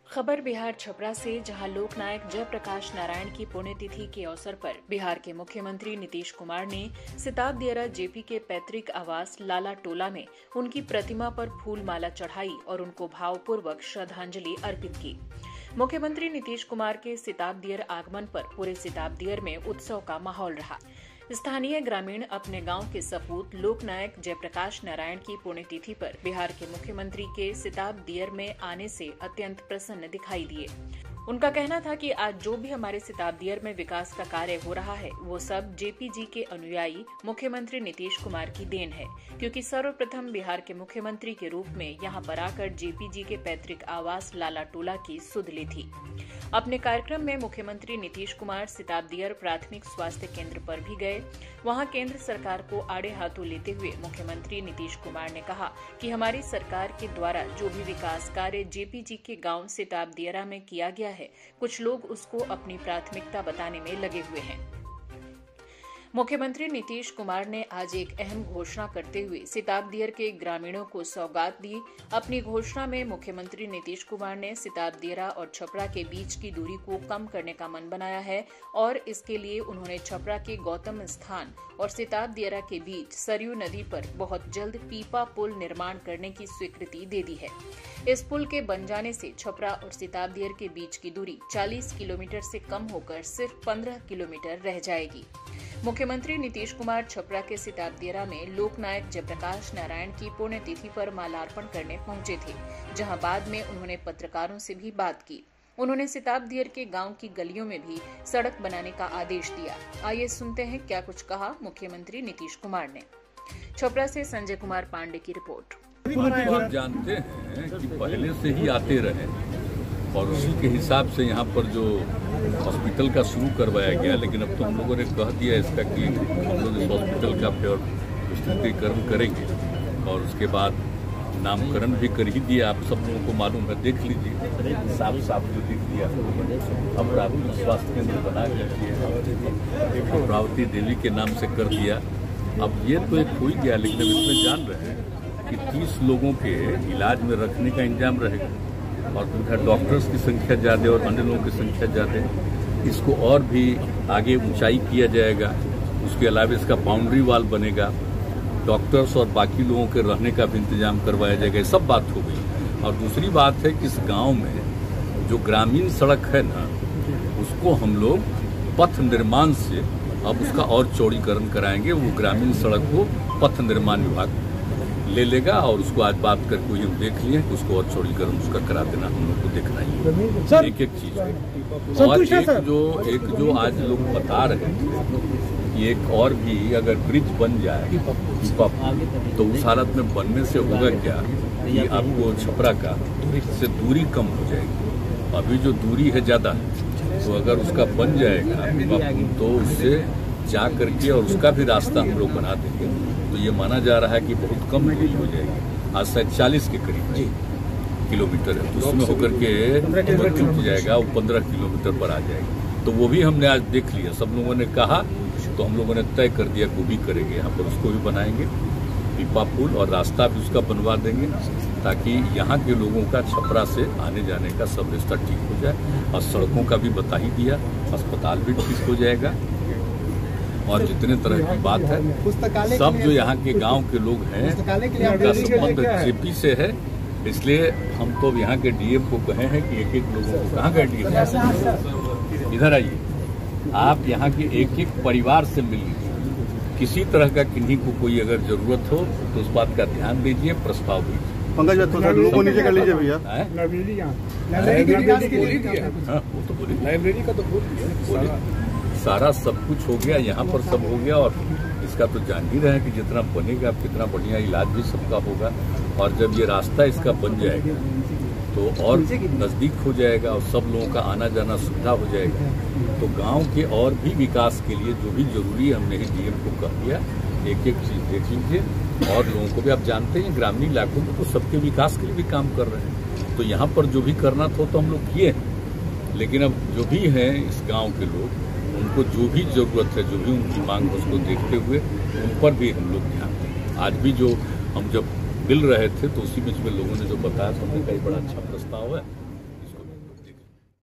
खबर बिहार छपरा से, जहां लोकनायक जयप्रकाश नारायण की पुण्यतिथि के अवसर पर बिहार के मुख्यमंत्री नीतीश कुमार ने सिताब दियारा जेपी के पैतृक आवास लाला टोला में उनकी प्रतिमा पर फूल माला चढ़ाई और उनको भावपूर्वक श्रद्धांजलि अर्पित की। मुख्यमंत्री नीतीश कुमार के सिताब दियर आगमन पर पूरे सिताब दियर में उत्सव का माहौल रहा। स्थानीय ग्रामीण अपने गांव के सपूत लोकनायक जयप्रकाश नारायण की पुण्यतिथि पर बिहार के मुख्यमंत्री के सिताब दियर में आने से अत्यंत प्रसन्न दिखाई दिए। उनका कहना था कि आज जो भी हमारे सिताब दियर में विकास का कार्य हो रहा है वो सब जेपी जी के अनुयायी मुख्यमंत्री नीतीश कुमार की देन है, क्योंकि सर्वप्रथम बिहार के मुख्यमंत्री के रूप में यहां पर आकर जेपी जी के पैतृक आवास लाला टोला की सुध ली थी। अपने कार्यक्रम में मुख्यमंत्री नीतीश कुमार सिताब दियर प्राथमिक स्वास्थ्य केंद्र पर भी गए। वहां केंद्र सरकार को आड़े हाथों लेते हुए मुख्यमंत्री नीतीश कुमार ने कहा कि हमारी सरकार के द्वारा जो भी विकास कार्य जेपी जी के गांव सिताब दियारा में किया गया है, कुछ लोग उसको अपनी प्राथमिकता बताने में लगे हुए हैं। मुख्यमंत्री नीतीश कुमार ने आज एक अहम घोषणा करते हुए सिताब दियर के ग्रामीणों को सौगात दी। अपनी घोषणा में मुख्यमंत्री नीतीश कुमार ने सिताब दियारा और छपरा के बीच की दूरी को कम करने का मन बनाया है और इसके लिए उन्होंने छपरा के गौतम स्थान और सिताब दियारा के बीच सरयू नदी पर बहुत जल्द पीपा पुल निर्माण करने की स्वीकृति दे दी है। इस पुल के बन जाने से छपरा और सिताब दियर के बीच की दूरी 40 किलोमीटर से कम होकर सिर्फ 15 किलोमीटर रह जाएगी। मुख्यमंत्री नीतीश कुमार छपरा के सिताब दियारा में लोकनायक जयप्रकाश नारायण की पुण्यतिथि पर माल्यार्पण करने पहुंचे थे, जहां बाद में उन्होंने पत्रकारों से भी बात की। उन्होंने सिताब दियर के गांव की गलियों में भी सड़क बनाने का आदेश दिया। आइए सुनते हैं क्या कुछ कहा मुख्यमंत्री नीतीश कुमार ने। छपरा से संजय कुमार पांडे की रिपोर्ट। आप जानते हैं कि पहले से ही आते रहे और उसी के हिसाब से यहाँ पर जो हॉस्पिटल का शुरू करवाया गया, लेकिन अब तो हम लोगों ने कह दिया इसका कि हम लोग इस हॉस्पिटल का विस्तृतीकरण करेंगे और उसके बाद नामकरण भी कर ही दिया। आप सब लोगों को मालूम है, देख लीजिए, साफ साफ जो दिख दिया। अब प्राथमिक स्वास्थ्य केंद्र बना करके अमरावती देवी के नाम से कर दिया। अब ये तो एक हो ही गया, लेकिन इसमें जान रहे हैं कि 30 लोगों के इलाज में रखने का इंतजाम रहेगा और उनका डॉक्टर्स की संख्या ज़्यादा और अन्य लोगों की संख्या ज़्यादा। इसको और भी आगे ऊंचाई किया जाएगा। उसके अलावा इसका बाउंड्री वाल बनेगा, डॉक्टर्स और बाकी लोगों के रहने का भी इंतजाम करवाया जाएगा। ये सब बात हो गई। और दूसरी बात है कि इस गांव में जो ग्रामीण सड़क है ना, उसको हम लोग पथ निर्माण से अब उसका और चौड़ीकरण कराएंगे। वो ग्रामीण सड़क को पथ निर्माण विभाग ले लेगा और उसको आज बात करके हम देख लिए, उसको और चौड़ीकरण उसका करा देना हम लोग को देखना ही एक एक चीज है। और एक जो आज लोग बता रहे हैं कि एक और भी अगर ब्रिज बन जाए तो उस हालत में बनने से होगा क्या कि आपको छपरा का से दूरी कम हो जाएगी। अभी जो दूरी है ज्यादा, तो अगर उसका बन जाएगा तो उससे जा करके और उसका भी रास्ता हम लोग बना देंगे, तो ये माना जा रहा है कि बहुत कम दूरी हो जाएगी। आज शायद 40 के करीब किलोमीटर है, तो उसमें होकर के छूट जाएगा, वो 15 किलोमीटर पर आ जाएगी। तो वो भी हमने आज देख लिया, सब लोगों ने कहा, तो हम लोगों ने तय कर दिया वो भी करेंगे। यहाँ पर उसको भी बनाएंगे पीपा पुल और रास्ता भी उसका बनवा देंगे, ताकि यहाँ के लोगों का छपरा से आने जाने का सब रास्ता ठीक हो जाए। और सड़कों का भी बता ही दिया, अस्पताल भी ठीक हो जाएगा और जितने तरह की बात है, सब जो यहाँ के गांव के लोग हैं उनका संबंध जेपी से है। इसलिए हम तो यहाँ के डीएम को कहे हैं कि एक एक लोगों को, कहाँ का डीएम, इधर आइए, आप यहाँ के एक एक परिवार से मिल लीजिए। किसी तरह का किन्हीं को कोई अगर जरूरत हो तो उस बात का ध्यान दीजिए, प्रस्ताव दीजिए। पंकज लोगों को नीचे कर लीजिए भैया। वो तो बोलिए, लाइब्रेरी का तो बोलिए, सारा सब कुछ हो गया, यहाँ पर सब हो गया। और इसका तो जान ही रहे हैं कि जितना बनेगा कितना बढ़िया इलाज भी सबका होगा। और जब ये रास्ता इसका बन जाएगा तो और नजदीक हो जाएगा और सब लोगों का आना जाना सुविधा हो जाएगा। तो गांव के और भी विकास के लिए जो भी जरूरी है, हमने ही डीएम को कह दिया, एक एक चीज देख लीजिए। और लोगों को भी आप जानते हैं ग्रामीण इलाकों में तो सबके विकास के लिए भी काम कर रहे हैं। तो यहाँ पर जो भी करना था तो हम लोग किए हैं, लेकिन अब जो भी हैं इस गाँव के लोग, उन उनको जो भी जरूरत है, जो भी उनकी मांग है, उसको देखते हुए उन पर भी हम लोग ध्यान दें। आज भी जो हम जब मिल रहे थे तो उसी बीच में लोगों ने जो बताया तो हमने कहा बड़ा अच्छा प्रस्ताव है।